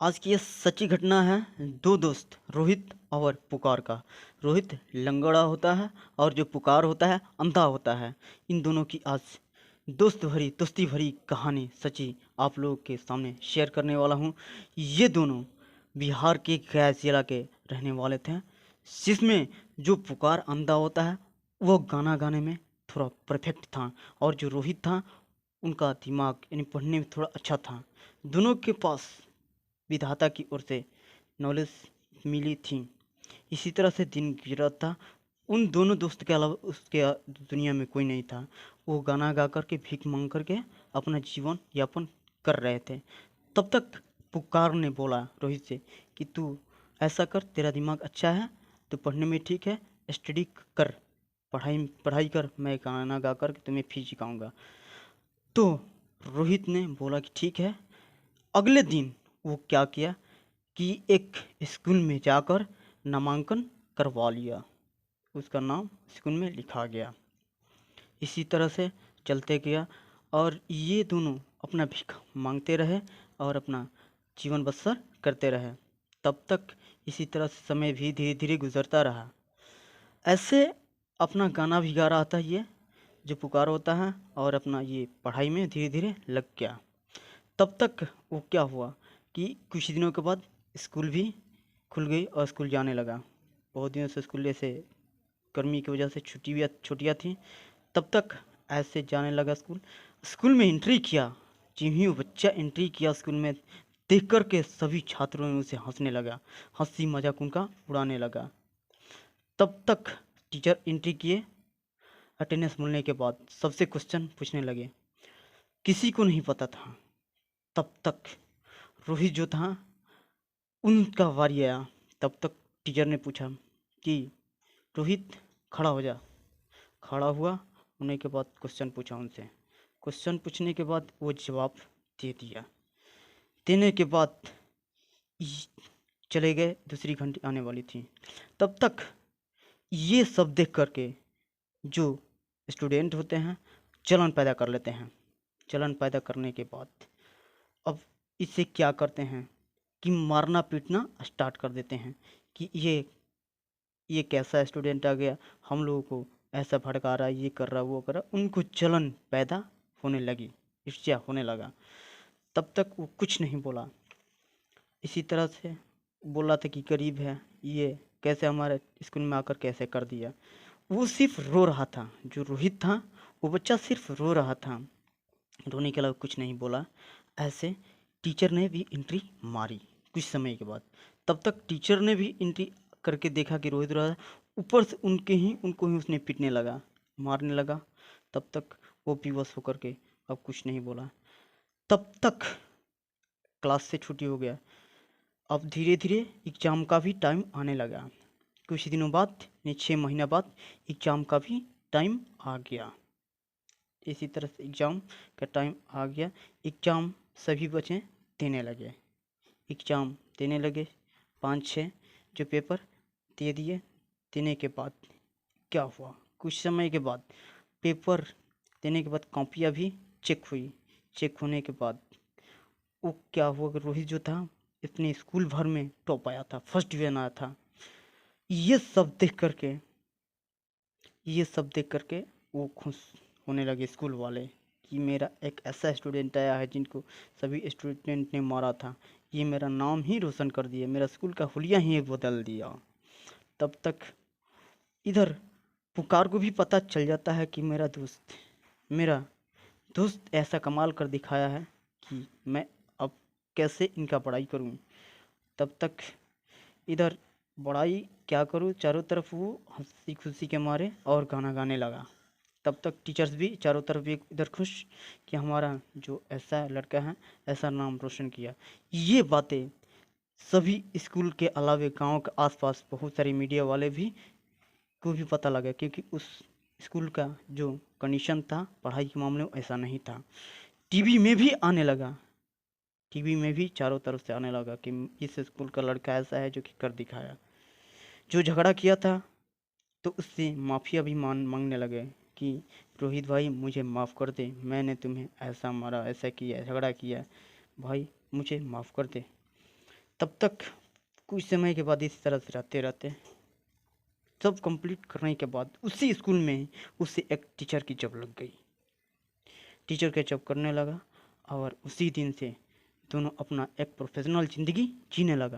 आज की ये सच्ची घटना है। दो दोस्त रोहित और पुकार का। रोहित लंगड़ा होता है और जो पुकार होता है अंधा होता है। इन दोनों की आज दोस्ती भरी कहानी सच्ची आप लोगों के सामने शेयर करने वाला हूँ। ये दोनों बिहार के गया जिला के रहने वाले थे, जिसमें जो पुकार अंधा होता है वो गाना गाने में थोड़ा परफेक्ट था, और जो रोहित था उनका दिमाग यानी पढ़ने में थोड़ा अच्छा था। दोनों के पास विधाता की ओर से नॉलेज मिली थी। इसी तरह से दिन गुजरा था। उन दोनों दोस्त के अलावा उसके दुनिया में कोई नहीं था। वो गाना गा कर के भीख मांग करके अपना जीवन यापन कर रहे थे। तब तक पुकार ने बोला रोहित से कि तू ऐसा कर, तेरा दिमाग अच्छा है, तू पढ़ने में ठीक है, स्टडी कर, पढ़ाई पढ़ाई कर, मैं गाना गा कर के तुम्हें फीस सिखाऊंगा। तो रोहित ने बोला कि ठीक है। अगले दिन वो क्या किया कि एक स्कूल में जाकर नामांकन करवा लिया। उसका नाम स्कूल में लिखा गया। इसी तरह से चलते गया और ये दोनों अपना भीख मांगते रहे और अपना जीवन बसर करते रहे। तब तक इसी तरह से समय भी धीरे धीरे गुजरता रहा। ऐसे अपना गाना भी गा रहा था ये जो पुकार होता है, और अपना ये पढ़ाई में धीरे धीरे लग गया। तब तक वो क्या हुआ कि कुछ दिनों के बाद स्कूल भी खुल गई और स्कूल जाने लगा। बहुत दिनों से स्कूल ऐसे गर्मी की वजह से छुट्टियाँ थीं। तब तक ऐसे जाने लगा स्कूल। स्कूल में एंट्री किया। जिन ही वो बच्चा एंट्री किया स्कूल में, देख कर के सभी छात्रों ने उसे हंसने लगा, हंसी मजाक उनका उड़ाने लगा। तब तक टीचर एंट्री किए। अटेंडेंस मिलने के बाद सबसे क्वेश्चन पूछने लगे। किसी को नहीं पता था। तब तक रोहित जो था उनका बारी आया। तब तक टीचर ने पूछा कि रोहित खड़ा हो जा। खड़ा हुआ। होने के बाद क्वेश्चन पूछा उनसे। क्वेश्चन पूछने के बाद वो जवाब दे दिया। देने के बाद चले गए। दूसरी घंटी आने वाली थी। तब तक ये सब देख करके जो स्टूडेंट होते हैं चलन पैदा कर लेते हैं। चलन पैदा करने के बाद अब इसे क्या करते हैं कि मारना पीटना स्टार्ट कर देते हैं कि ये कैसा स्टूडेंट आ गया, हम लोगों को ऐसा भड़का रहा है, ये कर रहा वो कर रहा। उनको जलन पैदा होने लगी, ईर्ष्या होने लगा। तब तक वो कुछ नहीं बोला। इसी तरह से बोला था कि गरीब है, ये कैसे हमारे स्कूल में आकर कैसे कर दिया। वो सिर्फ रो रहा था। जो रोहित था वो बच्चा सिर्फ रो रहा था, रोने के अलावा कुछ नहीं बोला। ऐसे टीचर ने भी एंट्री मारी कुछ समय के बाद। तब तक टीचर ने भी एंट्री करके देखा कि रोहित रो रहा है। ऊपर से उनको ही उसने पीटने लगा, मारने लगा। तब तक वो बेबस होकर के अब कुछ नहीं बोला। तब तक क्लास से छुट्टी हो गया। अब धीरे धीरे एग्ज़ाम का भी टाइम आने लगा। कुछ दिनों बाद यानी 6 महीना बाद एग्ज़ाम का भी टाइम आ गया। इसी तरह से एग्ज़ाम का टाइम आ गया। एग्ज़ाम सभी बच्चे देने लगे। एग्ज़ाम देने लगे। 5-6 जो पेपर दे दिए। देने के बाद क्या हुआ, कुछ समय के बाद पेपर देने के बाद कॉपियाँ भी चेक हुई। चेक होने के बाद वो क्या हुआ कि रोहित जो था इतने स्कूल भर में टॉप आया था, फर्स्ट डिवीजन आया था। ये सब देख करके ये सब देख करके वो खुश होने लगे स्कूल वाले कि मेरा एक ऐसा स्टूडेंट आया है जिनको सभी स्टूडेंट ने मारा था। ये मेरा नाम ही रोशन कर दिया, मेरा स्कूल का हुलिया ही बदल दिया। तब तक इधर पुकार को भी पता चल जाता है कि मेरा दोस्त ऐसा कमाल कर दिखाया है कि मैं अब कैसे इनका पढ़ाई करूं। तब तक इधर बड़ाई क्या करूं, चारों तरफ वो हंसी खुशी के मारे और गाना गाने लगा। तब तक टीचर्स भी चारों तरफ एक इधर खुश कि हमारा जो ऐसा लड़का है ऐसा नाम रोशन किया। ये बातें सभी स्कूल के अलावे गांव के आसपास बहुत सारे मीडिया वाले भी को भी पता लगा, क्योंकि उस स्कूल का जो कंडीशन था पढ़ाई के मामले में ऐसा नहीं था। टीवी में भी आने लगा। टीवी में भी चारों तरफ से आने लगा कि इस स्कूल का लड़का ऐसा है जो कि कर दिखाया। जो झगड़ा किया था तो उससे माफ़िया भी मांगने लगे कि रोहित भाई मुझे माफ़ कर दे, मैंने तुम्हें ऐसा मारा, ऐसा किया, झगड़ा किया, भाई मुझे माफ़ कर दे। तब तक कुछ समय के बाद इस तरह से रहते रहते सब कंप्लीट करने के बाद उसी स्कूल में उसे एक टीचर की जॉब लग गई। टीचर का जॉब करने लगा और उसी दिन से दोनों अपना एक प्रोफेशनल ज़िंदगी जीने लगा।